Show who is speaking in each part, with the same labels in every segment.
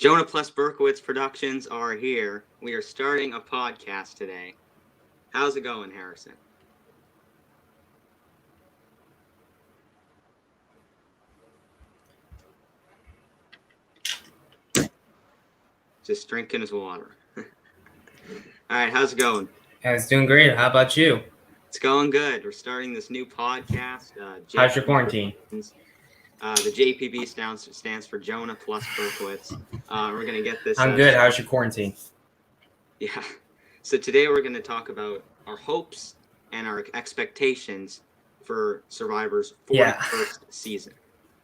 Speaker 1: Jonah plus Berkowitz Productions are here. We are starting a podcast today. How's it going, Harrison? Just drinking his water. All right, how's it going?
Speaker 2: It's doing great. How about you?
Speaker 1: It's going good. We're starting this new podcast.
Speaker 2: How's your quarantine?
Speaker 1: The JPB stands for Jonah plus Berkowitz. We're going to get this.
Speaker 2: I'm good. How's your quarantine?
Speaker 1: Yeah. So today we're going to talk about our hopes and our expectations for Survivor's 41st season.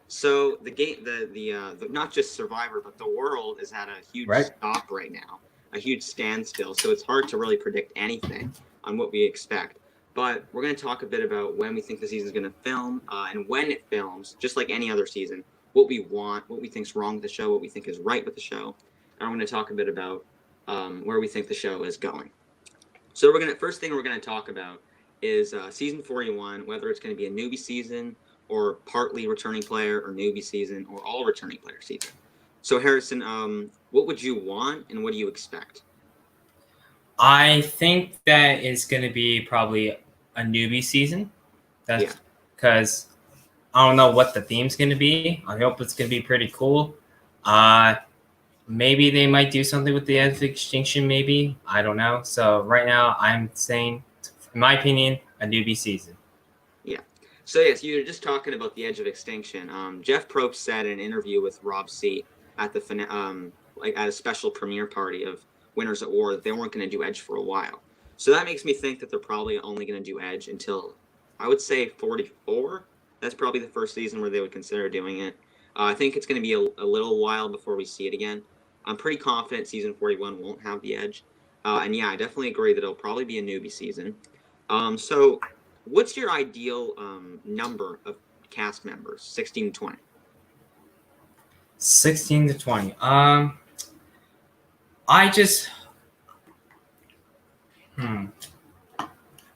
Speaker 1: So the game, the not just Survivor, but the world is at a huge stop right now, a huge standstill. So it's hard to really predict anything on what we expect. But we're going to talk a bit about when we think the season is going to film and when it films, just like any other season, what we want, what we think is wrong with the show, what we think is right with the show. And I'm going to talk a bit about where we think the show is going. So first thing we're going to talk about is season 41, whether it's going to be a newbie season or partly returning player or newbie season or all returning player season. So Harrison, what would you want and what do you expect?
Speaker 2: I think that it's going to be probably a newbie season. That's because I don't know what the theme's going to be. I hope it's going to be pretty cool. Maybe they might do something with the Edge of Extinction, maybe. I don't know. So right now I'm saying, in my opinion, a newbie season.
Speaker 1: Yeah. So yes, you were just talking about the Edge of Extinction. Jeff Probst said in an interview with Rob C at the at a special premiere party of Winners at War that they weren't going to do Edge for a while. So that makes me think that they're probably only going to do Edge until, I would say, 44. That's probably the first season where they would consider doing it. I think it's going to be a little while before we see it again. I'm pretty confident season 41 won't have the Edge. And yeah, I definitely agree that it'll probably be a newbie season. So what's your ideal number of cast members, 16 to 20?
Speaker 2: 16 to 20.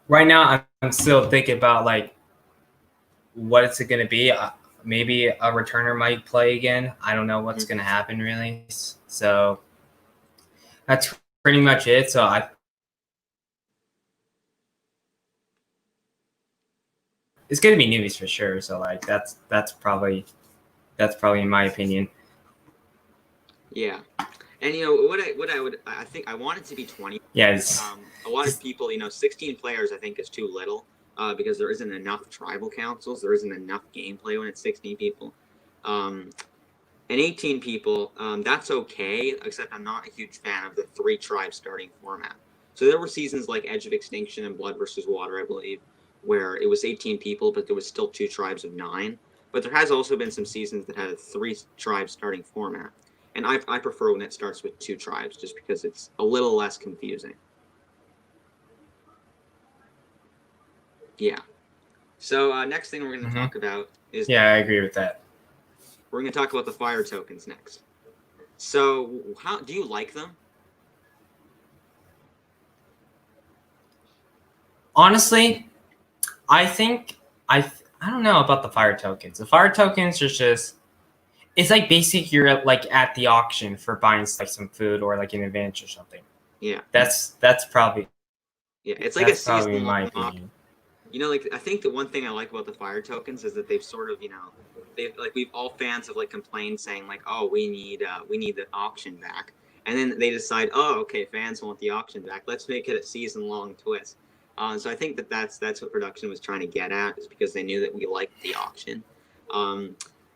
Speaker 2: Right now, I'm still thinking about what it's going to be. Maybe a returner might play again. I don't know what's going to happen really. So that's pretty much it. So it's going to be newbies for sure. So that's probably in my opinion.
Speaker 1: Yeah. And I think I want it to be 20.
Speaker 2: Yes.
Speaker 1: A lot of people, 16 players I think is too little because there isn't enough tribal councils. There isn't enough gameplay when it's 16 people. And 18 people, that's okay, except I'm not a huge fan of the 3 tribe starting format. So there were seasons like Edge of Extinction and Blood versus Water, I believe, where it was 18 people, but there was still 2 tribes of 9. But there has also been some seasons that had a 3 tribe starting format. And I prefer when it starts with 2 tribes just because it's a little less confusing. Yeah. So next thing we're going to talk about is...
Speaker 2: Yeah, I agree with that.
Speaker 1: We're going to talk about the fire tokens next. So how do you like them?
Speaker 2: Honestly, I think I don't know about the fire tokens. The fire tokens are just... It's like basically you're at the auction for buying some food or an advantage or something.
Speaker 1: Yeah.
Speaker 2: That's probably...
Speaker 1: Yeah, it's like a season
Speaker 2: in my opinion.
Speaker 1: I think the one thing I like about the fire tokens is that they've sort of, we've all fans have complained saying oh, we need the auction back. And then they decide, oh, okay, fans want the auction back. Let's make it a season-long twist. So I think that's what production was trying to get at, is because they knew that we liked the auction.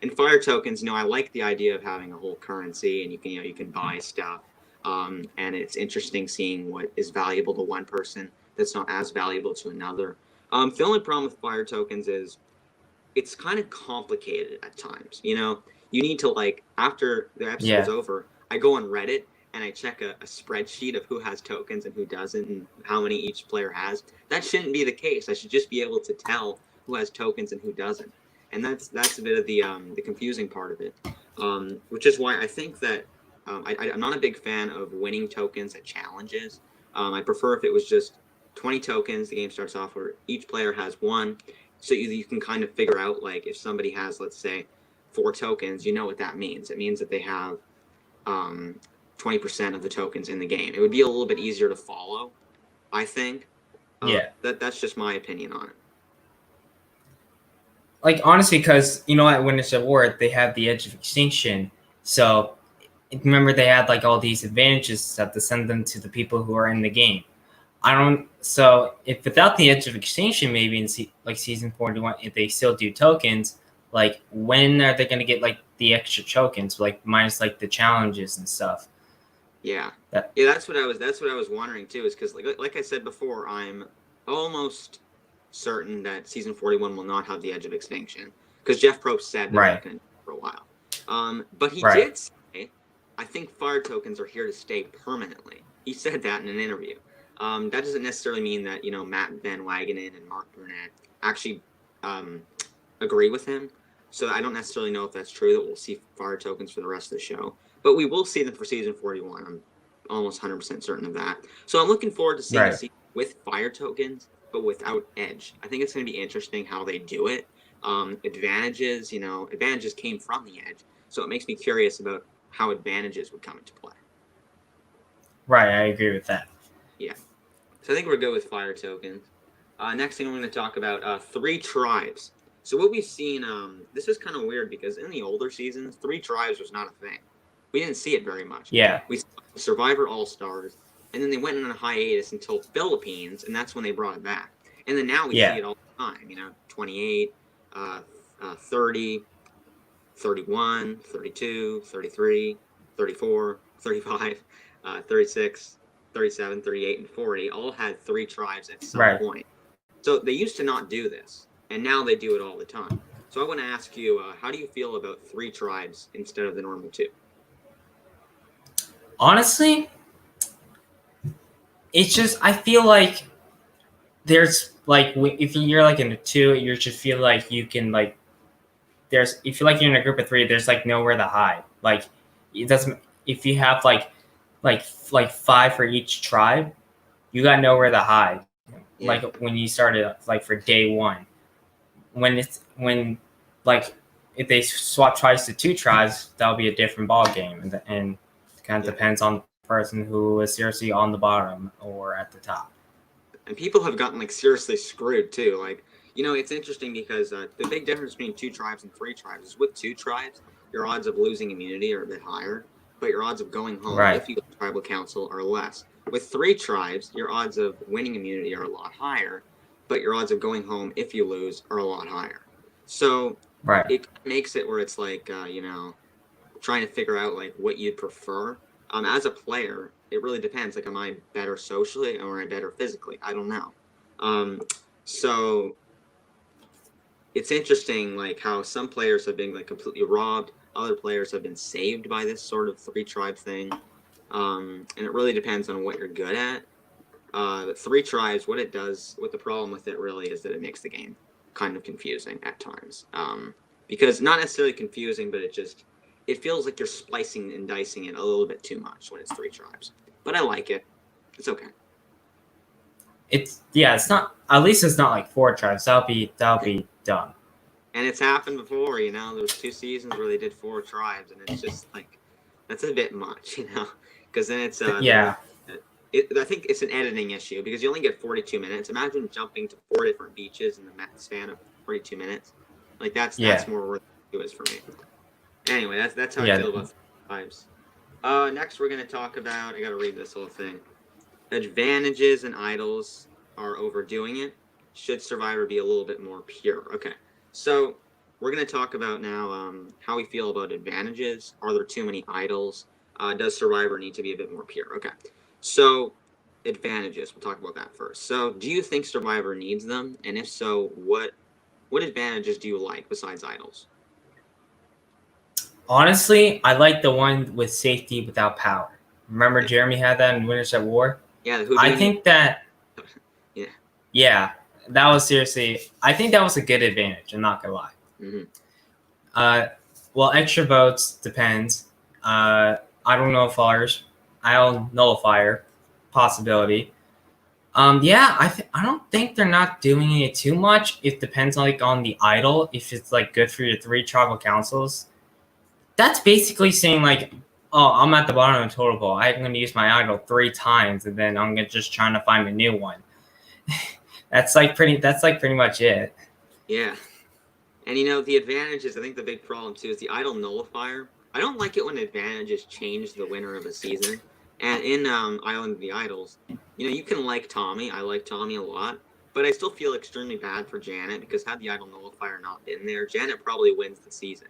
Speaker 1: And fire tokens, I like the idea of having a whole currency and you can buy stuff. And it's interesting seeing what is valuable to one person that's not as valuable to another. The only problem with fire tokens is it's kind of complicated at times. You need to after the episode is over, I go on Reddit and I check a spreadsheet of who has tokens and who doesn't and how many each player has. That shouldn't be the case. I should just be able to tell who has tokens and who doesn't. And that's a bit of the confusing part of it, which is why I think that I'm not a big fan of winning tokens at challenges. I prefer if it was just 20 tokens. The game starts off where each player has 1, so you can kind of figure out if somebody has, let's say, 4 tokens, you know what that means. It means that they have 20% of the tokens in the game. It would be a little bit easier to follow, I think.
Speaker 2: Yeah.
Speaker 1: That's just my opinion on it.
Speaker 2: Like, honestly, because, you know, at Winners at War, they had the Edge of Extinction. So, remember, they had, like, all these advantages that to send them to the people who are in the game. So, if without the Edge of Extinction, maybe in, Season 41, if they still do tokens, like, when are they going to get, like, the extra tokens, like, minus, like, the challenges and stuff?
Speaker 1: Yeah. That's what I was wondering, too, is because, like I said before, I'm almost certain that Season 41 will not have the Edge of Extinction, because Jeff Probst said they're not going to for a while. But he did say, I think fire tokens are here to stay permanently. He said that in an interview. That doesn't necessarily mean that, you know, Matt Van Wagenen and Mark Burnett actually agree with him. So I don't necessarily know if that's true, that we'll see fire tokens for the rest of the show. But we will see them for Season 41. I'm almost 100% certain of that. So I'm looking forward to seeing a season with fire tokens, but without Edge. I think it's going to be interesting how they do it. Advantages came from the Edge. So it makes me curious about how advantages would come into play.
Speaker 2: Right, I agree with that.
Speaker 1: Yeah. So I think we're good with fire tokens. Next thing I'm going to talk about, 3 tribes. So what we've seen, this is kind of weird because in the older seasons, 3 tribes was not a thing. We didn't see it very much.
Speaker 2: Yeah.
Speaker 1: We saw Survivor All-Stars, and then they went on a hiatus until Philippines, and that's when they brought it back. And then now we see it all the time, you know, 28, 30, 31, 32, 33, 34, 35, 36, 37, 38, and 40 all had 3 tribes at some point. So they used to not do this, and now they do it all the time. So I want to ask you, how do you feel about 3 tribes instead of the normal 2?
Speaker 2: Honestly, it's just, I feel like there's, like, if you're, like, in a 2, you just feel like you can, like, you feel like you're in a group of 3, there's, like, nowhere to hide. Like, it doesn't, if you have, like 5 for each tribe, you got nowhere to hide. Yeah. Like, when you started, like, for day 1. If they swap tribes to 2 tribes, that'll be a different ball game. And kind of depends on the person who is seriously on the bottom or at the top.
Speaker 1: And people have gotten, like, seriously screwed too. Like, you know, it's interesting because the big difference between 2 tribes and 3 tribes is with 2 tribes, your odds of losing immunity are a bit higher, but your odds of going home if you go to tribal council are less. With 3 tribes, your odds of winning immunity are a lot higher, but your odds of going home if you lose are a lot higher. So it makes it where it's like, you know, trying to figure out, like, what you'd prefer. As a player, it really depends. Like, am I better socially or am I better physically? I don't know. So it's interesting, like, how some players have been, like, completely robbed. Other players have been saved by this sort of 3 tribe thing. And it really depends on what you're good at. The 3 tribes, what the problem with it really is that it makes the game kind of confusing at times. Because not necessarily confusing, but it feels like you're splicing and dicing it a little bit too much when it's 3 tribes. But I like it. It's okay.
Speaker 2: It's not, at least it's not like 4 tribes. That'll be dumb.
Speaker 1: And it's happened before, you know. There was 2 seasons where they did 4 tribes, and it's just like, that's a bit much, you know. Because then it's I think it's an editing issue because you only get 42 minutes. Imagine jumping to 4 different beaches in the span of 42 minutes. Like, that's more worth it is for me. Anyway, that's how I feel about tribes. Next, we're going to talk about, I got to read this whole thing. Advantages and idols are overdoing it. Should Survivor be a little bit more pure? Okay, so we're going to talk about now how we feel about advantages. Are there too many idols? Does Survivor need to be a bit more pure? Okay, so advantages. We'll talk about that first. So do you think Survivor needs them? And if so, what advantages do you like besides idols?
Speaker 2: Honestly, I like the one with safety without power. Remember Jeremy had that in Winners at War?
Speaker 1: Yeah.
Speaker 2: I think that
Speaker 1: yeah,
Speaker 2: that was seriously, I think that was a good advantage. I'm not gonna lie.
Speaker 1: Mm-hmm.
Speaker 2: Well, extra votes depends. I don't know nullifiers. I'll nullifier possibility. I don't think they're not doing it too much. It depends on the idol. If it's, like, good for your 3 tribal councils, that's basically saying, like, oh, I'm at the bottom of the total goal. I'm going to use my idol 3 times, and then I'm gonna just trying to find a new one. That's like pretty much it.
Speaker 1: Yeah. And the advantages, I think the big problem too is the idol nullifier. I don't like it when advantages change the winner of a season. And in Island of the Idols, you can like Tommy. I like Tommy a lot. But I still feel extremely bad for Janet because had the idol nullifier not been there, Janet probably wins the season.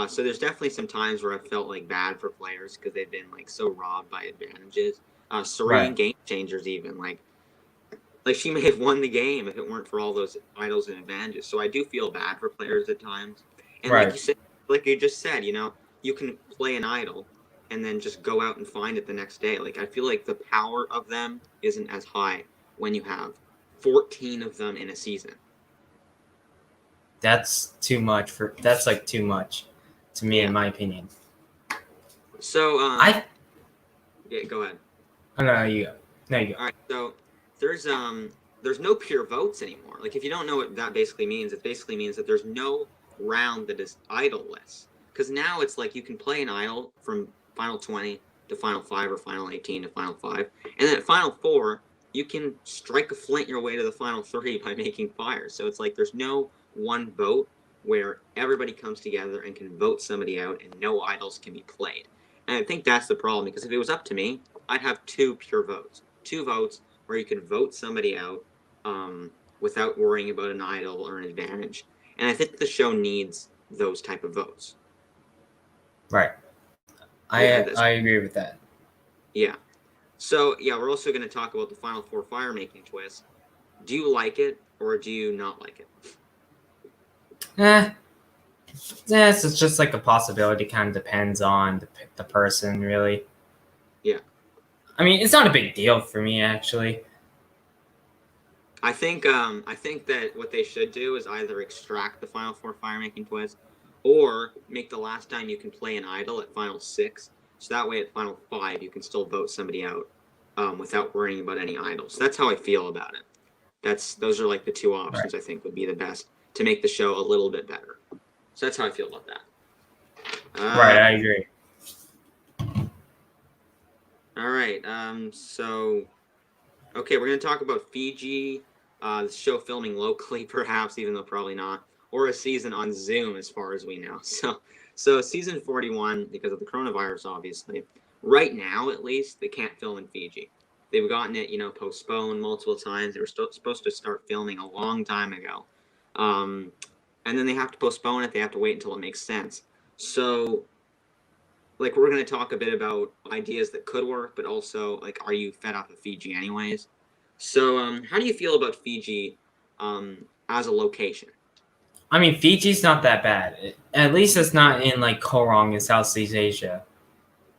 Speaker 1: So there's definitely some times where I felt like bad for players because they've been like so robbed by advantages. Serene
Speaker 2: Right.
Speaker 1: game changers even like she may have won the game if it weren't for all those idols and advantages. So I do feel bad for players at times. And
Speaker 2: Right.
Speaker 1: like you just said, you can play an idol and then just go out and find it the next day. Like I feel like the power of them isn't as high when you have 14 of them in a season.
Speaker 2: That's too much too much to me,
Speaker 1: Yeah.
Speaker 2: in my opinion.
Speaker 1: So yeah, go ahead.
Speaker 2: Oh, no, you go. No, you go.
Speaker 1: All right, so there's no pure votes anymore. Like if you don't know what that basically means, it basically means that there's no round that is idol-less. Because now it's like you can play an idol from final 20 to final 5 or final 18 to final 5, and then at final 4 you can strike a flint your way to the final 3 by making fire. So it's like there's no one vote where everybody comes together and can vote somebody out, and no idols can be played. And I think that's the problem because if it was up to me, I'd have 2 pure votes, 2 votes where you could vote somebody out without worrying about an idol or an advantage. And I think the show needs those type of votes.
Speaker 2: Right. I agree with that.
Speaker 1: Yeah. So, yeah, we're also going to talk about the Final Four fire making twist. Do you like it or do you not like it?
Speaker 2: Yes, it's just like a possibility. Kind of depends on the person, really.
Speaker 1: Yeah.
Speaker 2: I mean, it's not a big deal for me, actually.
Speaker 1: I think that what they should do is either extract the Final Four fire making twist or make the last time you can play an idol at Final 6. So that way at Final 5 you can still vote somebody out without worrying about any idols. That's how I feel about it. Those are like the 2 options I think would be the best to make the show a little bit better. So that's how I feel about that.
Speaker 2: Right, I agree.
Speaker 1: All right. Okay, we're going to talk about Fiji, the show filming locally, perhaps, even though probably not, or a season on Zoom, as far as we know. So season 41, because of the coronavirus, obviously, right now at least, they can't film in Fiji. They've gotten it, postponed multiple times. They were supposed to start filming a long time ago. And then they have to postpone it. They have to wait until it makes sense. So, like, we're going to talk a bit about ideas that could work, but also, like, are you fed up of Fiji anyways? So, how do you feel about Fiji as a location?
Speaker 2: I mean, Fiji's not that bad. At least it's not in, like, Korong in Southeast Asia.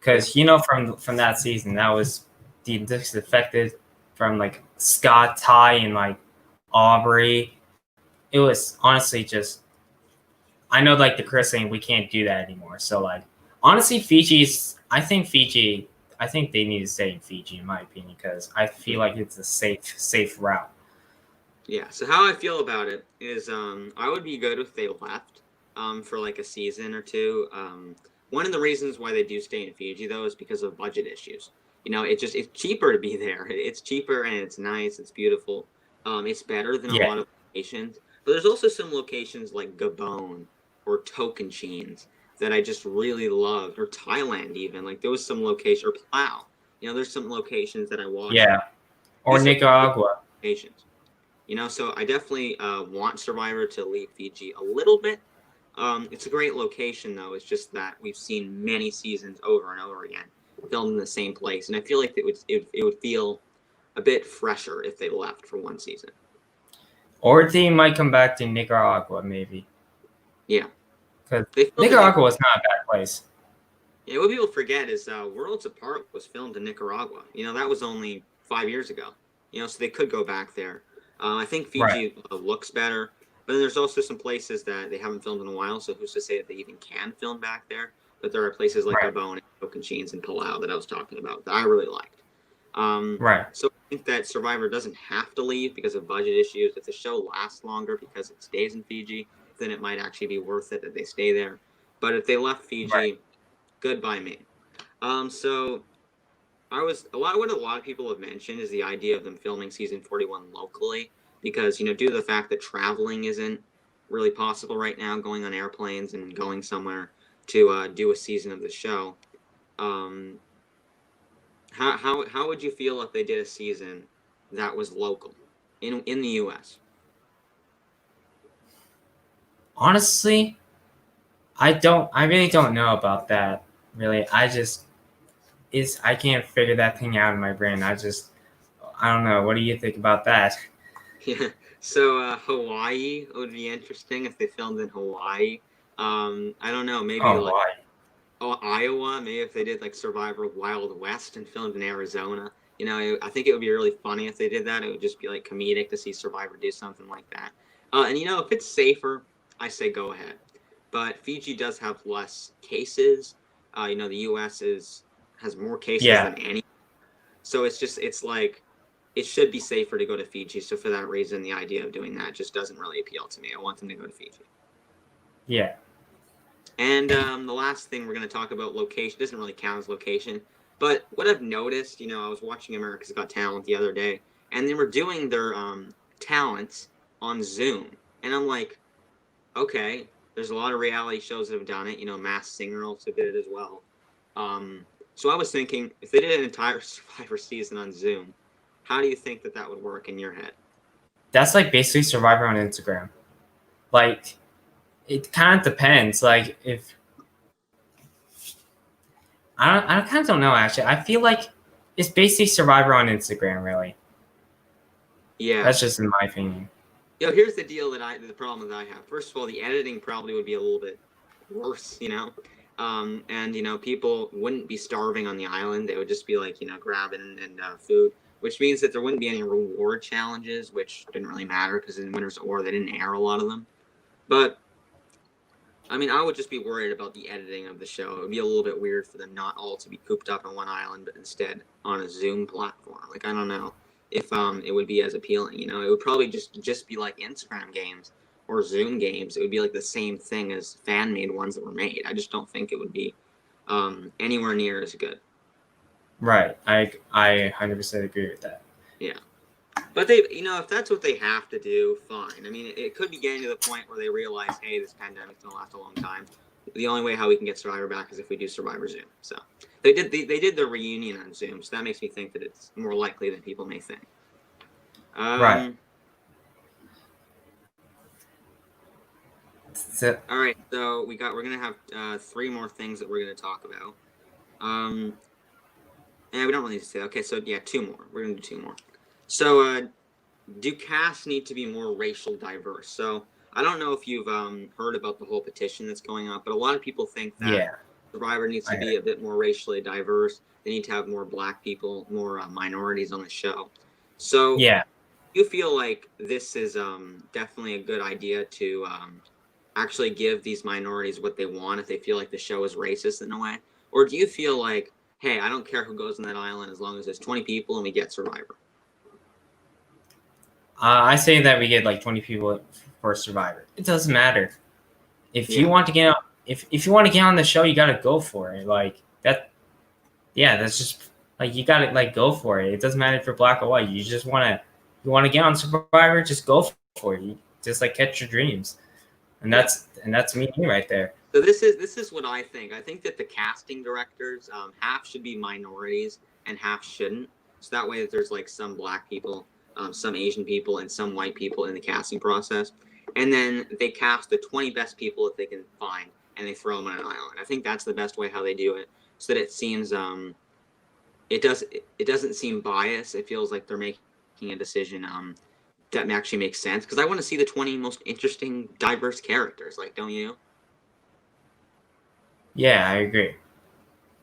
Speaker 2: Because, from that season, that was the disaffected from, like, Scott, Ty, and, like, Aubrey. It was honestly just, I know, like, the Chris saying we can't do that anymore. So, like, honestly, I think they need to stay in Fiji, in my opinion, because I feel like it's a safe route.
Speaker 1: Yeah, so how I feel about it is I would be good if they left for like a season or 2. One of the reasons why they do stay in Fiji, though, is because of budget issues. It's cheaper to be there. It's cheaper and it's nice. It's beautiful. It's better than a lot of locations. But there's also some locations like Gabon or Tocantins that I just really loved, or Thailand even. Like there was some location, or Palau. There's some locations that I watched.
Speaker 2: Yeah, or Nicaragua.
Speaker 1: Locations. So I definitely want Survivor to leave Fiji a little bit. It's a great location, though. It's just that we've seen many seasons over and over again filmed in the same place, and I feel like it would feel a bit fresher if they left for one season.
Speaker 2: Or they might come back to Nicaragua, maybe.
Speaker 1: Yeah.
Speaker 2: Because Nicaragua was not a bad place.
Speaker 1: Yeah, what people forget is Worlds Apart was filmed in Nicaragua. That was only 5 years ago. So they could go back there. I think Fiji looks better, but then there's also some places that they haven't filmed in a while, so who's to say that they even can film back there? But there are places like Gabon and Tocantins and Palau that I was talking about that I really liked. So I think that Survivor doesn't have to leave because of budget issues. If the show lasts longer because it stays in Fiji, then it might actually be worth it that they stay there. But if they left Fiji, good by me. So what a lot of people have mentioned is the idea of them filming season 41 locally because due to the fact that traveling isn't really possible right now, going on airplanes and going somewhere to do a season of the show. Um, how would you feel if they did a season that was local in the U.S.?
Speaker 2: Honestly, I really don't know about that. Really, I can't figure that thing out in my brain. I don't know. What do you think about that?
Speaker 1: Yeah. So Hawaii would be interesting if they filmed in Hawaii. I don't know, maybe
Speaker 2: Oh,
Speaker 1: like
Speaker 2: why?
Speaker 1: Iowa, maybe if they did like Survivor Wild West and filmed in Arizona. I think it would be really funny if they did that. It would just be like comedic to see Survivor do something like that. And if it's safer, I say go ahead. But Fiji does have less cases. The U.S. has more cases
Speaker 2: Yeah,
Speaker 1: than any. So it's like it should be safer to go to Fiji. So for that reason, the idea of doing that just doesn't really appeal to me. I want them to go to Fiji.
Speaker 2: yeah.
Speaker 1: And the last thing we're going to talk about, location, doesn't really count as location. But what I've noticed, I was watching America's Got Talent the other day, and they were doing their talents on Zoom. And I'm like, okay, there's a lot of reality shows that have done it. Masked Singer also did it as well. So I was thinking, if they did an entire Survivor season on Zoom, how do you think that would work in your head?
Speaker 2: That's like basically Survivor on Instagram. Like, it kind of depends. Like, if I kind of don't know actually. I feel like it's basically Survivor on Instagram. Really,
Speaker 1: Yeah.
Speaker 2: that's just in my opinion.
Speaker 1: Here's the deal the problem that I have. First of all, the editing probably would be a little bit worse, and people wouldn't be starving on the island. They would just be like, grabbing and food, which means that there wouldn't be any reward challenges, which didn't really matter because in Winners of War they didn't air a lot of them. But I mean, I would just be worried about the editing of the show. It would be a little bit weird for them not all to be cooped up on one island, but instead on a Zoom platform. Like, I don't know if it would be as appealing. It would probably just be like Instagram games or Zoom games. It would be like the same thing as fan made ones that were made. I just don't think it would be anywhere near as good.
Speaker 2: Right. I 100% agree with that.
Speaker 1: Yeah. But they, if that's what they have to do, fine. I mean, it could be getting to the point where they realize, hey, this pandemic's gonna last a long time. The only way how we can get Survivor back is if we do Survivor Zoom. So they did their reunion on Zoom, so that makes me think that it's more likely than people may think.
Speaker 2: Right. So,
Speaker 1: All right, so we're gonna have 3 more things that we're gonna talk about. Yeah, we don't really need to say that. Okay, so yeah, 2 more. We're gonna do 2 more. So do casts need to be more racial diverse? So I don't know if you've heard about the whole petition that's going on, but a lot of people think that
Speaker 2: yeah.
Speaker 1: Survivor needs to be a bit more racially diverse. They need to have more Black people, more minorities on the show. So
Speaker 2: Yeah.
Speaker 1: you feel like this is definitely a good idea to actually give these minorities what they want if they feel like the show is racist in a way? Or do you feel like, hey, I don't care who goes on that island as long as there's 20 people and we get Survivor?
Speaker 2: I say that we get like 20 people for Survivor. It doesn't matter. If you
Speaker 1: Yeah.
Speaker 2: want to get on, if you want to get on the show, you got to go for it. Like that. Yeah, that's just like you got to like go for it. It doesn't matter if you're black or white. You want to get on Survivor, just go for it. You just like catch your dreams, and that's me right there.
Speaker 1: So this is what I think. I think that the casting directors, half should be minorities and half shouldn't. So that way, that there's like some Black people, some Asian people, and some white people in the casting process. And then they cast the 20 best people that they can find, and they throw them on an island. I think that's the best way how they do it, so that it seems it doesn't seem biased. It feels like they're making a decision that actually makes sense. Because I want to see the 20 most interesting, diverse characters. Like, don't you?
Speaker 2: Yeah, I agree.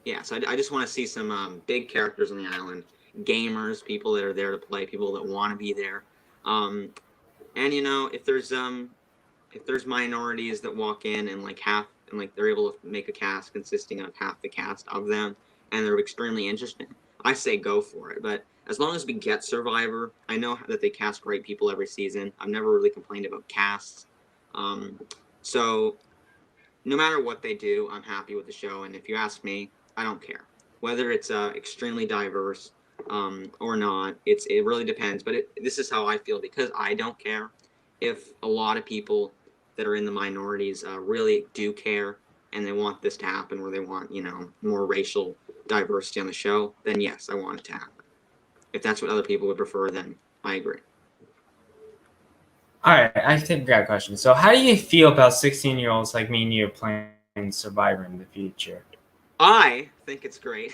Speaker 1: Yeah, so I just want to see some big characters on the island, gamers, people that are there to play, people that want to be there, and if there's minorities that walk in and like half and like they're able to make a cast consisting of half the cast of them, and they're extremely interesting, I say go for it. But as long as we get Survivor, I know that they cast great people every season. I've never really complained about casts, so no matter what they do, I'm happy with the show. And if you ask me, I don't care. whether it's extremely diverse or not. It really depends. But this is how I feel, because I don't care if a lot of people that are in the minorities really do care and they want this to happen, where they want, more racial diversity on the show. Then yes, I want it to happen. If that's what other people would prefer, then I agree.
Speaker 2: All right, I think I got a question. So, how do you feel about 16-year-olds like me and you playing Survivor in the future?
Speaker 1: I think it's great,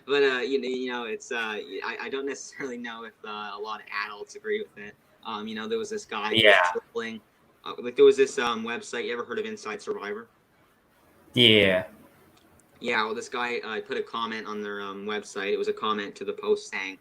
Speaker 1: but it's I don't necessarily know if a lot of adults agree with it. There was this guy who was
Speaker 2: Yeah.
Speaker 1: trolling. Like there was this website. You ever heard of Inside Survivor?
Speaker 2: Yeah.
Speaker 1: Yeah. Well, this guy put a comment on their website. It was a comment to the post saying,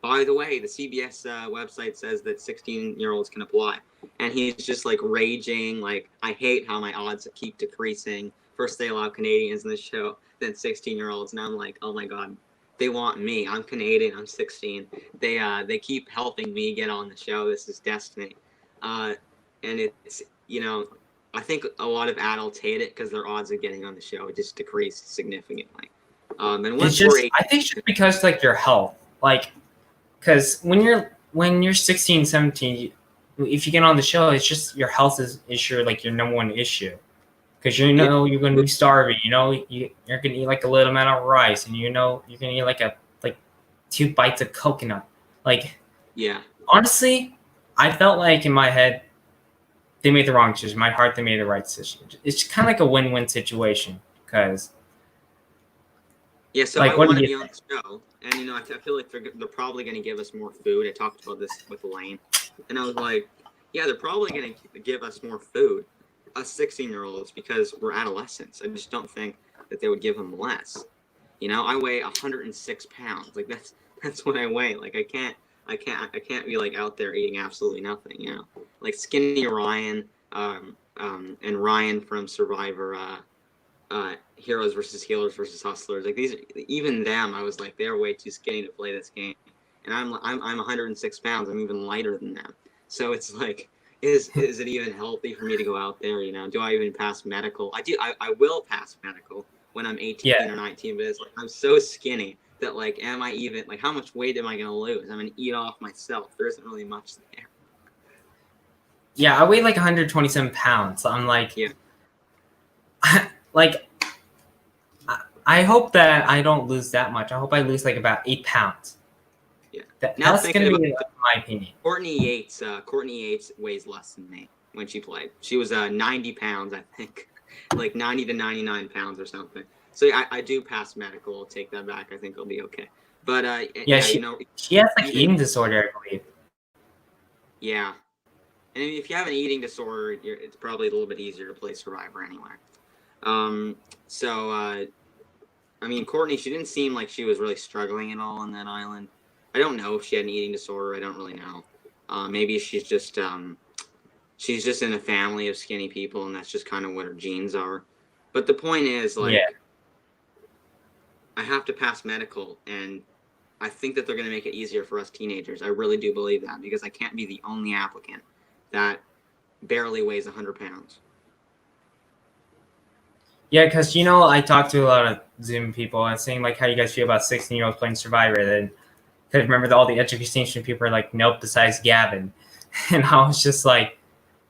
Speaker 1: "By the way, the CBS website says that 16-year-olds can apply," and he's just like raging, like, "I hate how my odds keep decreasing. First they allow Canadians in the show, then 16-year-olds," and I'm like, "Oh my god, they want me. I'm Canadian. I'm 16. They keep helping me get on the show. This is destiny." And it's I think a lot of adults hate it because their odds of getting on the show just decreased significantly. And
Speaker 2: It's
Speaker 1: once
Speaker 2: just,
Speaker 1: we're 18,
Speaker 2: I think it's just because like your health, like, because when you're 16, 17, if you get on the show, it's just your health is your number one issue. Because you're going to be starving. You're going to eat like a little amount of rice, and you're going to eat like 2 bites of coconut. Like,
Speaker 1: yeah.
Speaker 2: honestly, I felt like in my head they made the wrong decision. My heart, they made the right decision. It's kind of like a win-win situation. Because
Speaker 1: Yeah, so
Speaker 2: like,
Speaker 1: I
Speaker 2: what
Speaker 1: want
Speaker 2: do
Speaker 1: to
Speaker 2: you
Speaker 1: be on
Speaker 2: think?
Speaker 1: the show, and I feel like they're probably going to give us more food. I talked about this with Elaine, and I was like, yeah, they're probably going to give us more food, us 16-year-olds, because we're adolescents. I just don't think that they would give them less. I weigh 106 pounds. Like that's what I weigh. Like I can't be like out there eating absolutely nothing. Like skinny Ryan, and Ryan from Survivor. Heroes versus Healers versus Hustlers. Like even them, I was like, they're way too skinny to play this game, and I'm 106 pounds. I'm even lighter than them. So it's like, is it even healthy for me to go out there? Do I even pass medical? I do. I will pass medical when I'm 18
Speaker 2: Yeah.
Speaker 1: or 19, but it's like I'm so skinny that like, am I even like, how much weight am I gonna lose? I'm gonna eat off myself. There isn't really much there.
Speaker 2: Yeah, I weigh like 127 pounds. So I'm like,
Speaker 1: Yeah.
Speaker 2: like, I hope that I don't lose that much. I hope I lose like about 8 pounds.
Speaker 1: Yeah. Now
Speaker 2: That's
Speaker 1: thinking
Speaker 2: going to
Speaker 1: about
Speaker 2: be my opinion.
Speaker 1: Courtney Yates weighs less than me when she played. She was 90 pounds, I think, like 90 to 99 pounds or something. So yeah, I do pass medical. I'll take that back. I think I'll be okay. But
Speaker 2: Yeah, she has like
Speaker 1: even,
Speaker 2: eating disorder, I believe.
Speaker 1: Yeah, and if you have an eating disorder, it's probably a little bit easier to play Survivor anyway. So I mean, Courtney, she didn't seem like she was really struggling at all on that island. I don't know if she had an eating disorder. I don't really know. Maybe she's just in a family of skinny people, and that's just kind of what her genes are. But the point is, like,
Speaker 2: Yeah.
Speaker 1: I have to pass medical, and I think that they're going to make it easier for us teenagers. I really do believe that, because I can't be the only applicant that barely weighs 100 pounds.
Speaker 2: Yeah, because I talked to a lot of Zoom people and saying like how you guys feel about 16-year-olds playing Survivor. Then, because remember all the education people are like, nope, besides Gavin, and I was just like,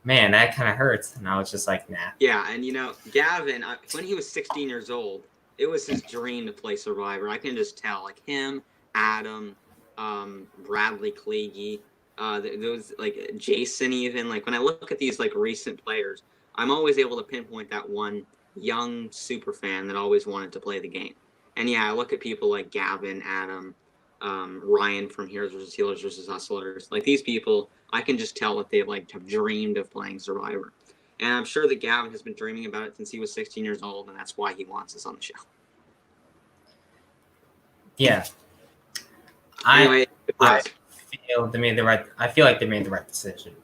Speaker 2: man, that kind of hurts. And I was just like, nah.
Speaker 1: Yeah, and Gavin, when he was 16 years old, it was his dream to play Survivor. I can just tell, like him, Adam, Bradley Kleege, those like Jason. Even like when I look at these like recent players, I'm always able to pinpoint that one young super fan that always wanted to play the game. And yeah, I look at people like Gavin, Adam, Ryan from Heroes versus Healers versus Hustlers. Like these people, I can just tell that they like have dreamed of playing Survivor. And I'm sure that Gavin has been dreaming about it since he was 16 years old, and that's why he wants us on the show.
Speaker 2: Yeah.
Speaker 1: Anyway,
Speaker 2: I feel they made the right. I feel like they made the right decision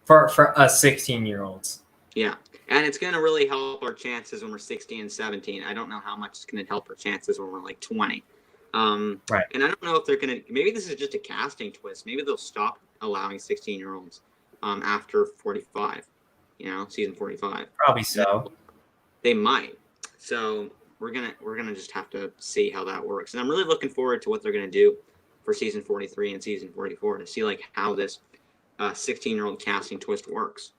Speaker 2: for us 16-year-olds.
Speaker 1: Yeah, and it's going to really help our chances when we're 16 and 17. I don't know how much it's going to help our chances when we're like 20.
Speaker 2: Right.
Speaker 1: And I don't know if they're going to. Maybe this is just a casting twist. Maybe they'll stop allowing 16-year-olds after 45. Season 45.
Speaker 2: Probably so.
Speaker 1: They might. So we're gonna just have to see how that works. And I'm really looking forward to what they're gonna do for season 43 and season 44 to see like how this 16-year-old casting twist works.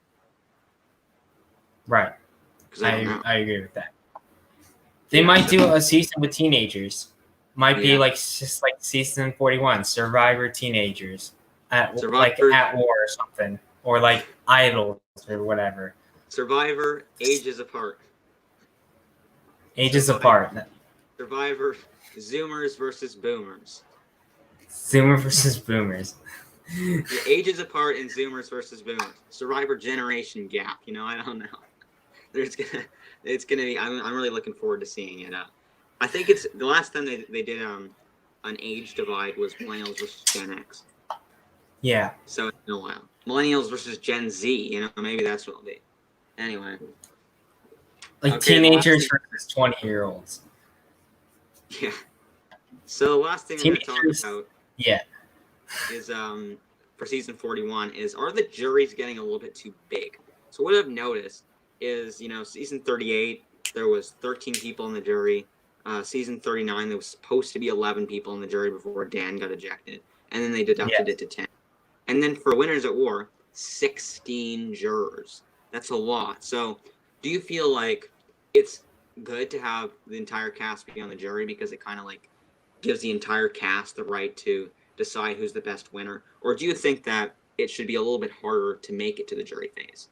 Speaker 2: Right.
Speaker 1: Because I don't know.
Speaker 2: I agree with that. They might do a season with teenagers. Might be like just like season 41, Survivor teenagers like at war or something, or like Idols or whatever.
Speaker 1: Survivor ages apart.
Speaker 2: Apart.
Speaker 1: Survivor Zoomers versus Boomers.
Speaker 2: Zoomer versus Boomers.
Speaker 1: Yeah, ages apart in Zoomers versus Boomers. Survivor generation gap. You know, I don't know. It's gonna be. I'm really looking forward to seeing it. I think it's the last time they did an age divide was Millennials versus Gen X.
Speaker 2: Yeah.
Speaker 1: So it's been a while. Millennials versus Gen Z. You know, maybe that's what it'll be. Anyway.
Speaker 2: Like teenagers versus 20-year-olds.
Speaker 1: Yeah. So the last thing we're going to talk about.
Speaker 2: Yeah.
Speaker 1: Is for season 41 is, are the juries getting a little bit too big? So what I've noticed is, you know, season 38 there was 13 people in the jury. Season 39 there was supposed to be 11 people in the jury before Dan got ejected, and then they deducted it to 10. And then for Winners at War, 16 jurors. That's a lot. So do you feel like it's good to have the entire cast be on the jury because it kind of like gives the entire cast the right to decide who's the best winner? Or do you think that it should be a little bit harder to make it to the jury phase?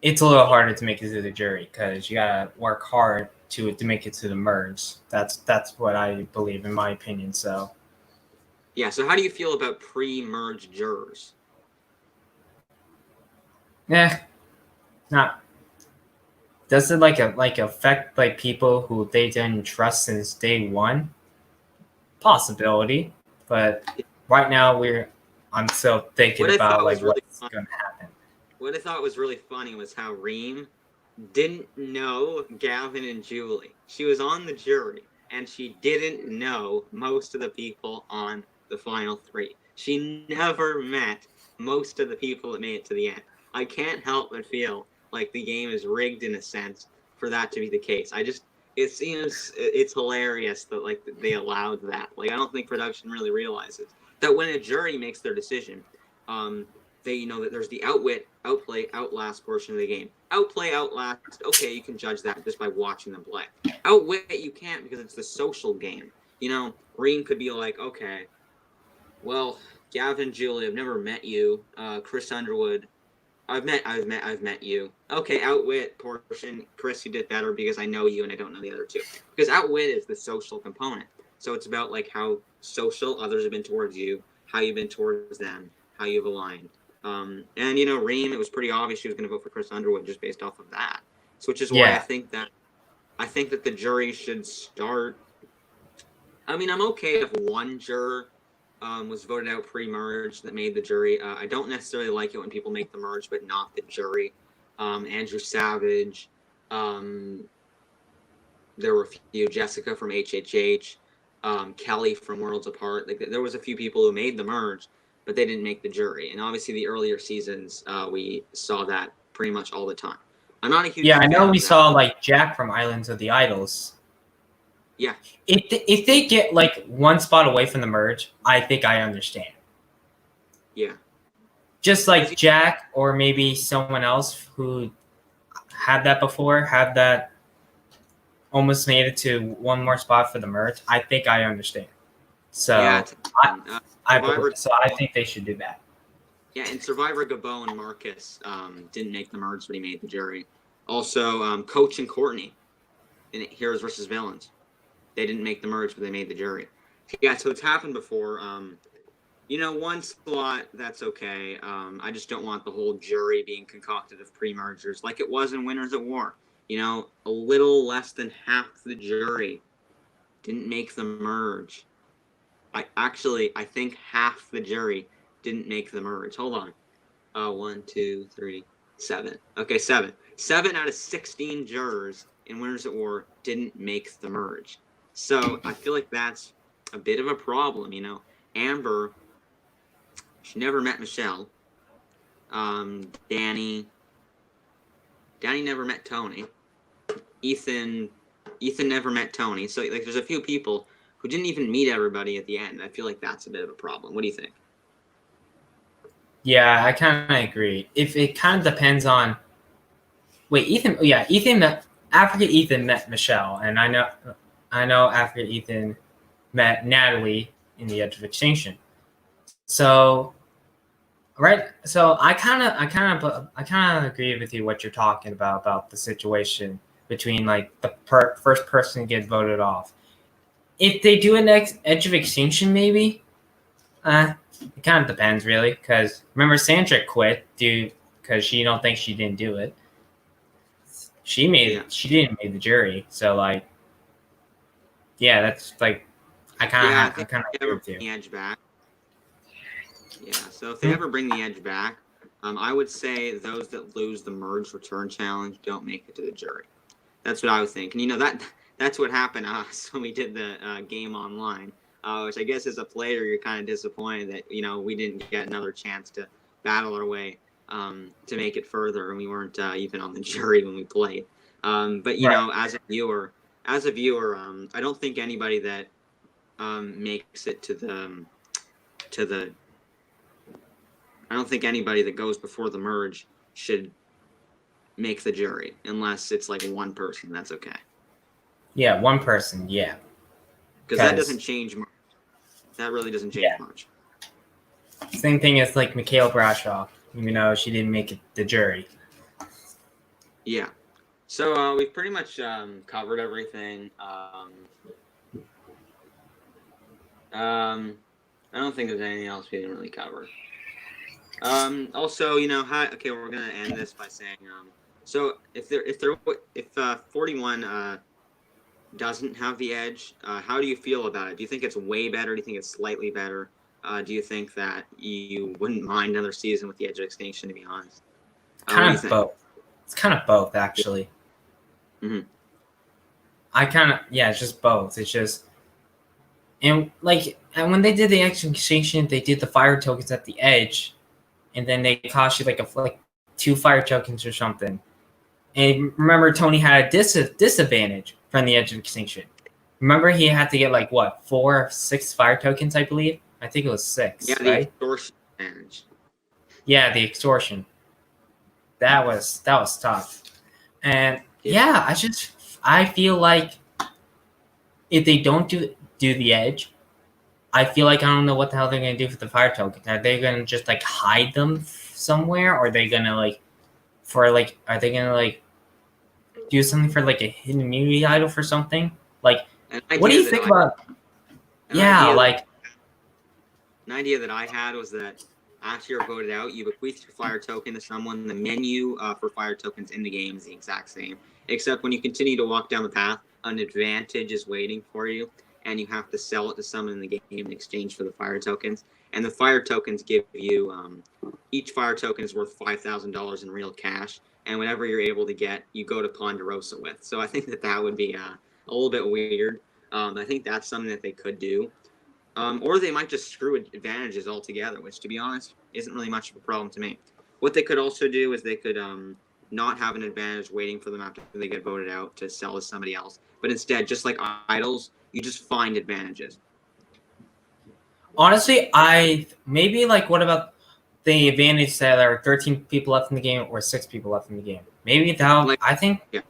Speaker 2: It's a little harder to make it to the jury because you gotta work hard to make it to the merge. That's what I believe, in my opinion. So
Speaker 1: yeah. So how do you feel about pre-merge jurors?
Speaker 2: Yeah, not. Does it like affect like people who they didn't trust since day one? Possibility, but right now I'm still thinking about like what's gonna happen.
Speaker 1: What I thought was really funny was how Reem didn't know Gavin and Julie. She was on the jury and she didn't know most of the people on the final three. She never met most of the people that made it to the end. I can't help but feel like the game is rigged in a sense for that to be the case. It seems it's hilarious that like they allowed that. Like I don't think production really realizes that when a jury makes their decision, they know that there's the outwit, outplay, outlast portion of the game. Outplay, outlast, okay, you can judge that just by watching them play. Outwit, you can't because it's the social game. You know, Reem could be like, okay, well, Gavin, Julie, I've never met you. Chris Underwood, I've met you. Okay, outwit portion, Chris, you did better because I know you and I don't know the other two. Because outwit is the social component. So it's about like how social others have been towards you, how you've been towards them, how you've aligned. And you know, Reem, it was pretty obvious she was going to vote for Chris Underwood just based off of that. So which is why I think that the jury should start. I mean, I'm okay if one juror was voted out pre-merge that made the jury. I don't necessarily like it when people make the merge but not the jury. Andrew Savage. There were a few. Jessica from HHH. Kelly from Worlds Apart. Like there was a few people who made the merge, but they didn't make the jury. And obviously, the earlier seasons, we saw that pretty much all the time. I'm not a huge
Speaker 2: I know we saw like Jack from Islands of the Idols.
Speaker 1: Yeah.
Speaker 2: If they get like one spot away from the merge, I think I understand.
Speaker 1: Yeah.
Speaker 2: Just like Jack or maybe someone else who had that before, had that almost made it to one more spot for the merge, I think I understand. So I think they should do that.
Speaker 1: Yeah, in Survivor, Gabon, Marcus didn't make the merge, but he made the jury. Also, Coach and Courtney in Heroes versus Villains. They didn't make the merge, but they made the jury. Yeah, so it's happened before. You know, one slot, that's okay. I just don't want the whole jury being concocted of pre-mergers like it was in Winners at War. You know, a little less than half the jury didn't make the merge. I think half the jury didn't make the merge. Hold on. 1, 2, 3, 7. Okay, 7. 7 out of 16 jurors in Winners at War didn't make the merge. So I feel like that's a bit of a problem, you know. Amber, she never met Michelle. Danny never met Tony. Ethan Ethan never met Tony. So like, there's a few people who didn't even meet everybody at the end. I feel like that's a bit of a problem. What do you think?
Speaker 2: Yeah, I kind of agree. If it kind of depends on. Wait, Ethan. Yeah, Ethan met Africa. Ethan met Michelle, and I know Africa. Ethan met Natalie in the Edge of Extinction. So, right. So I kind of agree with you what you're talking about the situation between like the first person to get voted off. If they do an Edge of Extinction, maybe. It kind of depends, really, because remember Sandra quit because she don't think she didn't do it. She didn't make the jury, so like, yeah, that's like, I kind of agree with you.
Speaker 1: The Edge back. Yeah, so if they ever bring the Edge back, I would say those that lose the merge return challenge don't make it to the jury. That's what I would think, and you know that's what happened to us when we did the game online. Which I guess as a player, you're kind of disappointed that, you know, we didn't get another chance to battle our way to make it further, and we weren't even on the jury when we played. But you know, as a viewer, I don't think anybody that makes it to the I don't think anybody that goes before the merge should make the jury unless it's like one person. That's okay.
Speaker 2: Yeah, one person. Yeah,
Speaker 1: because that doesn't change much. That really doesn't change much.
Speaker 2: Same thing as like Mikhail Brasov, even though she didn't make it the jury.
Speaker 1: Yeah. So we've pretty much covered everything. I don't think there's anything else we didn't really cover. Also, you know, okay, we're gonna end this by saying, so if 41 doesn't have the Edge, how do you feel about it? Do you think it's way better? Do you think it's slightly better? Do you think that you wouldn't mind another season with the Edge of Extinction, to be honest?
Speaker 2: Kind of both. It's kind of both, actually.
Speaker 1: Mm-hmm.
Speaker 2: It's just both. It's just, and when they did the Edge of Extinction, they did the fire tokens at the Edge, and then they cost you like 2 fire tokens or something. And remember, Tony had a disadvantage from the Edge of Extinction. Remember, he had to get 4 or 6 fire tokens, I believe. I think it was 6.
Speaker 1: Yeah,
Speaker 2: right?
Speaker 1: the extortion advantage.
Speaker 2: Yeah, the extortion. That was tough. And I feel like if they don't do the Edge, I feel like I don't know what the hell they're gonna do for the fire tokens. Are they gonna just hide them somewhere, or are they gonna are they gonna do something for a hidden immunity idol for something? What do you think about?
Speaker 1: An idea that I had was that after you're voted out, you bequeath your fire token to someone. The menu for fire tokens in the game is the exact same, except when you continue to walk down the path, an advantage is waiting for you, and you have to sell it to someone in the game in exchange for the fire tokens. And the fire tokens give you each fire token is worth $5,000 in real cash, and whatever you're able to get, you go to Ponderosa with. So I think that would be a little bit weird. I think that's something that they could do. Or they might just screw advantages altogether, which, to be honest, isn't really much of a problem to me. What they could also do is they could not have an advantage waiting for them after they get voted out to sell to somebody else. But instead, just like idols, you just find advantages.
Speaker 2: Honestly, what about the advantage that there are 13 people left in the game or 6 people left in the game? Maybe that I think it's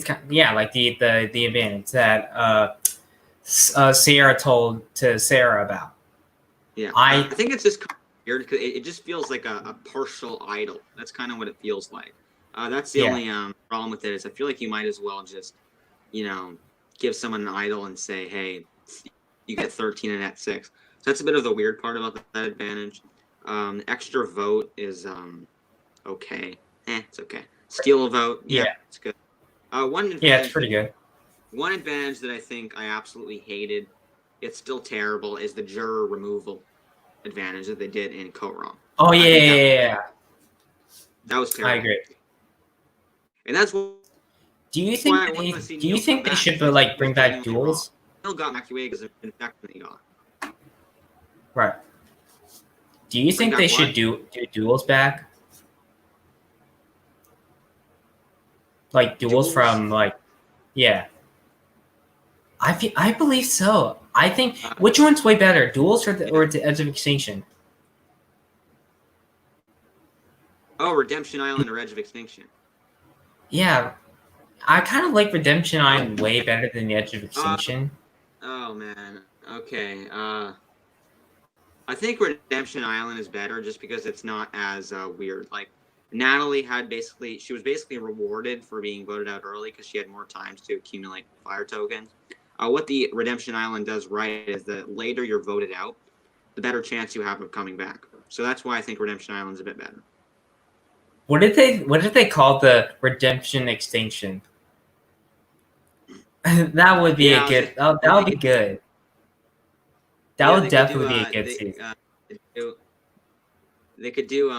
Speaker 2: kind of, the advantage that Sierra told to Sarah about.
Speaker 1: Yeah, I think it's just weird because it just feels like a partial idol. That's kind of what it feels like. That's the only problem with it is I feel like you might as well just, give someone an idol and say, hey, you get 13 and at 6. So that's a bit of the weird part about that advantage. Extra vote is okay. It's okay. Steal a vote, it's good.
Speaker 2: It's pretty good.
Speaker 1: One advantage that I think I absolutely hated, it's still terrible, is the juror removal advantage that they did in Coat-Wrong.
Speaker 2: Oh, yeah.
Speaker 1: That was terrible.
Speaker 2: I agree.
Speaker 1: And that's what.
Speaker 2: Do you think they should bring back duels?
Speaker 1: Neil got McAway because of the infection that he got.
Speaker 2: Right. Do you think they should do duels back? Duels from Yeah. I believe so. I think
Speaker 1: Uh,
Speaker 2: which one's way better, Duels or the Edge of Extinction?
Speaker 1: Oh, Redemption Island or Edge of Extinction.
Speaker 2: Yeah, I kind of like Redemption Island way better than the Edge of
Speaker 1: Uh,
Speaker 2: Extinction.
Speaker 1: oh man. Okay. I think Redemption Island is better just because it's not as weird. Like Natalie she was basically rewarded for being voted out early because she had more times to accumulate fire tokens. What the Redemption Island does right is the later you're voted out, the better chance you have of coming back. So that's why I think Redemption Island's a bit better.
Speaker 2: What did they call the Redemption Extinction? That would be a good. That would be good. That would definitely be a good season.
Speaker 1: They could do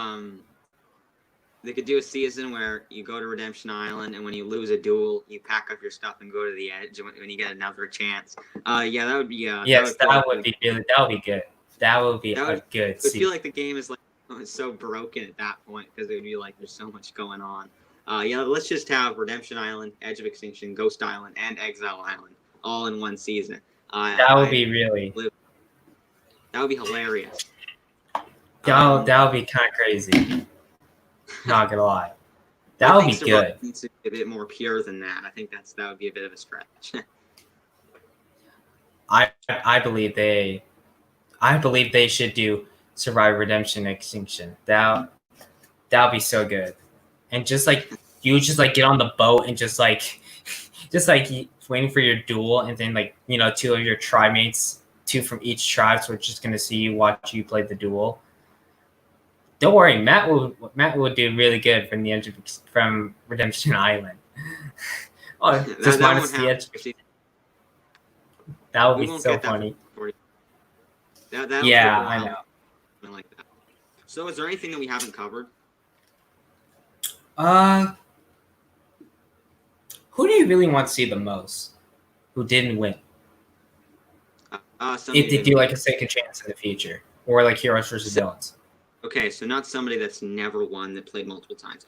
Speaker 1: they could do a season where you go to Redemption Island, and when you lose a duel, you pack up your stuff and go to the edge when you get another chance. Yeah, that would be.
Speaker 2: Yes, that would be good. That would be good. That would be a good
Speaker 1: I
Speaker 2: season.
Speaker 1: feel like the game is like so broken at that point because it would be like there's so much going on. Yeah, let's just have Redemption Island, Edge of Extinction, Ghost Island, and Exile Island all in one season.
Speaker 2: That would be really.
Speaker 1: That would be hilarious.
Speaker 2: That would be kind of crazy. Not gonna lie, that would be good.
Speaker 1: Needs to be a bit more pure than that. I think that would be a bit of a stretch.
Speaker 2: I believe they should do Survivor Redemption Extinction. That would be so good. And just like you just like get on the boat and just like waiting for your duel, and then like two of your tribe mates, two from each tribe, so we're just gonna see you watch you play the duel. Don't worry, Matt will do really good from Redemption Island. Oh, just minus the edge. That would be so funny. Yeah, I know.
Speaker 1: Like that. So, is there anything that we haven't covered?
Speaker 2: Who do you really want to see the most? Who didn't win? If they do like a second chance in the future, or like Heroes versus Villains.
Speaker 1: Okay, so not somebody that's never won that played multiple times.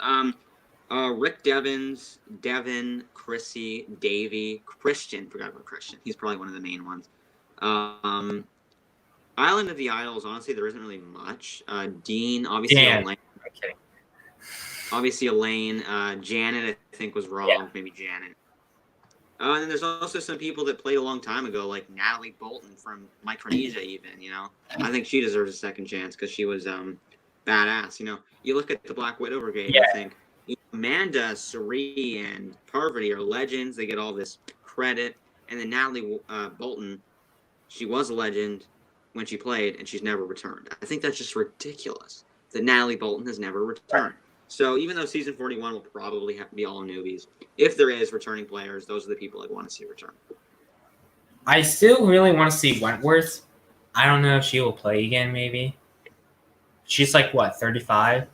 Speaker 1: Rick Devens, Devin, Chrissy, Davey, Christian. Forgot about Christian. He's probably one of the main ones. Island of the Idols. Honestly, there isn't really much. Dean, obviously. Elaine.
Speaker 2: Okay.
Speaker 1: Obviously, Elaine. Janet, I think, was wrong. Yeah. Maybe Janet. And then there's also some people that played a long time ago, like Natalie Bolton from Micronesia. Even I think she deserves a second chance because she was badass. You look at the Black Widow Brigade. Yeah. I think Amanda, Suri, and Parvati are legends. They get all this credit, and then Natalie Bolton, she was a legend when she played, and she's never returned. I think that's just ridiculous that Natalie Bolton has never returned. So even though season 41 will probably have to be all newbies, if there is returning players, those are the people I'd want to see return.
Speaker 2: I still really want to see Wentworth. I don't know if she will play again, maybe. She's like, what, 35?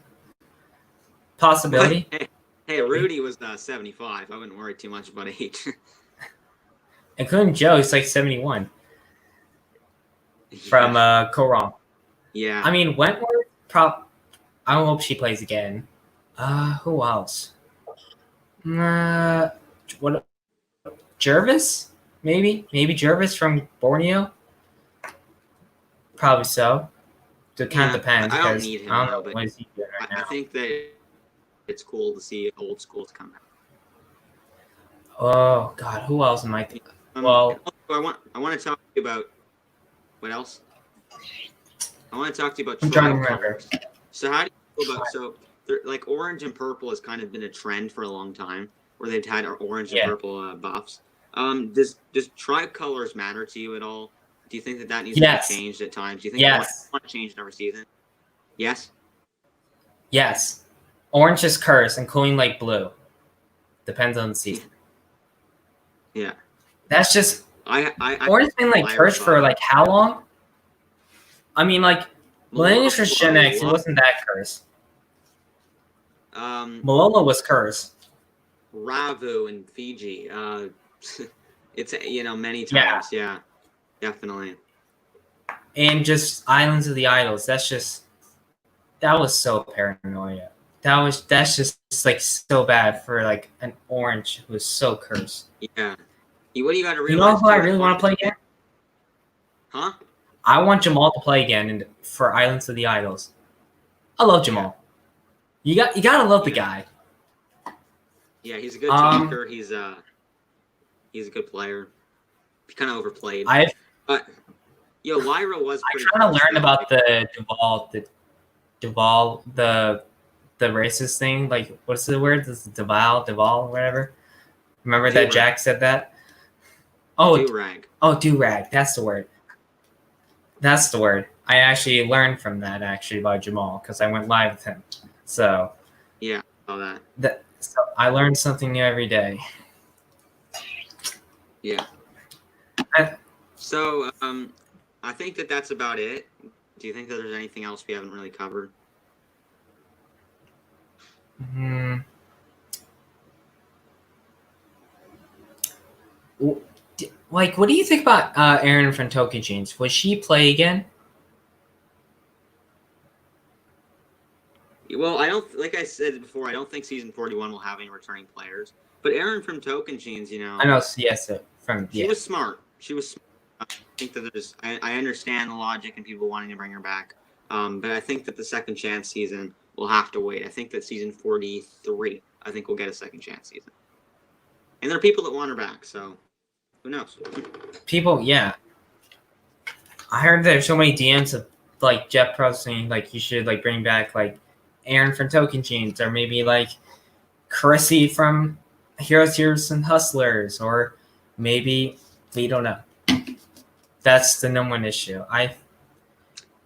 Speaker 2: Possibility.
Speaker 1: Hey, Rudy was 75. I wouldn't worry too much about age.
Speaker 2: Including Joe, he's like 71. From Korong.
Speaker 1: Yeah.
Speaker 2: I mean, Wentworth, I don't hope she plays again. Who else? What? Jervis? Maybe Jervis from Borneo. Probably so. It kind of depends.
Speaker 1: I don't need him. I don't know
Speaker 2: what is he doing right now.
Speaker 1: I think that it's cool to see old schools come back.
Speaker 2: Oh God, who else am I thinking?
Speaker 1: I want to talk to you about what else? I want to talk to you about.
Speaker 2: I'm trying to remember.
Speaker 1: So how do you feel about like orange and purple has kind of been a trend for a long time, where they've had orange and purple buffs. Does tribe colors matter to you at all? Do you think that needs to be changed at times? Do you think you want to change it every season? Yes.
Speaker 2: Yes. Orange is cursed, including like blue. Depends on the season.
Speaker 1: Yeah.
Speaker 2: That's just.
Speaker 1: Orange
Speaker 2: has been like cursed for like how long? I mean, like Millennials for Gen X, it wasn't that cursed. Malolo was cursed.
Speaker 1: Ravu and Fiji. It's many times. Yeah, definitely.
Speaker 2: And just Islands of the Idols. That was so paranoia. that's just like so bad for like an orange who is so cursed.
Speaker 1: Yeah. What do you got to
Speaker 2: You
Speaker 1: realize?
Speaker 2: know who I
Speaker 1: too,
Speaker 2: really want to play again?
Speaker 1: Huh?
Speaker 2: I want Jamal to play again for Islands of the Idols. I love Jamal. You gotta love the guy.
Speaker 1: Yeah, he's a good talker. He's a good player. He's kind of overplayed. But Lyra was.
Speaker 2: I'm trying to learn about the Duval, the racist thing. Like, what's the word? This is Duval, whatever. Remember that Jack said that? Oh,
Speaker 1: do-rag.
Speaker 2: Oh, do-rag. That's the word. That's the word. I actually learned from that by Jamal because I went live with him. So
Speaker 1: yeah, all that.
Speaker 2: So I learned something new every day.
Speaker 1: Yeah. So I think that's about it. Do you think that there's anything else we haven't really covered?
Speaker 2: Like, what do you think about Erin from Tokyo-Jeans? Would she play again?
Speaker 1: Well, I don't. Like I said before, I don't think season 41 will have any returning players. But Erin from Tokyo-Jeans,
Speaker 2: I know. Yes,
Speaker 1: she was smart. She was smart. I think that there's. I understand the logic and people wanting to bring her back. But I think that the second chance season will have to wait. I think that season 43, I think we'll get a second chance season. And there are people that want her back, so who knows?
Speaker 2: People, yeah. I heard there's so many DMs of like Jeff Probst saying like you should like bring back like Erin from Tokyo-Jeans or maybe like Chrissy from Heroes and Hustlers or maybe we don't know. That's the number one issue.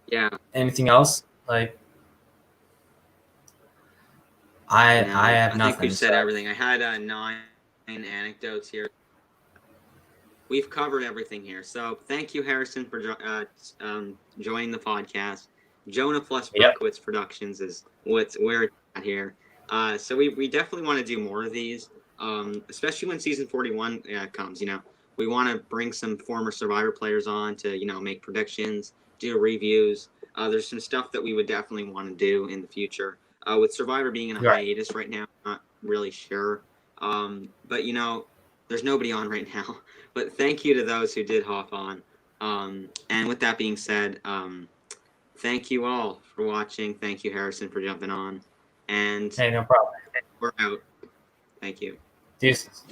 Speaker 1: Yeah.
Speaker 2: Anything else? Like I have nothing.
Speaker 1: I think we've said everything. I had 9 anecdotes here. We've covered everything here. So thank you, Harrison, for joining the podcast. Jonah plus Berkowitz Productions is where it's at here. So we definitely want to do more of these, especially when season 41 comes. We want to bring some former Survivor players on to make predictions, do reviews. There's some stuff that we would definitely want to do in the future. With Survivor being in a hiatus right now, I'm not really sure. But there's nobody on right now. But thank you to those who did hop on. And with that being said, thank you all for watching. Thank you, Harrison, for jumping on. And
Speaker 2: hey, no problem.
Speaker 1: We're out. Thank you.
Speaker 2: Deuces.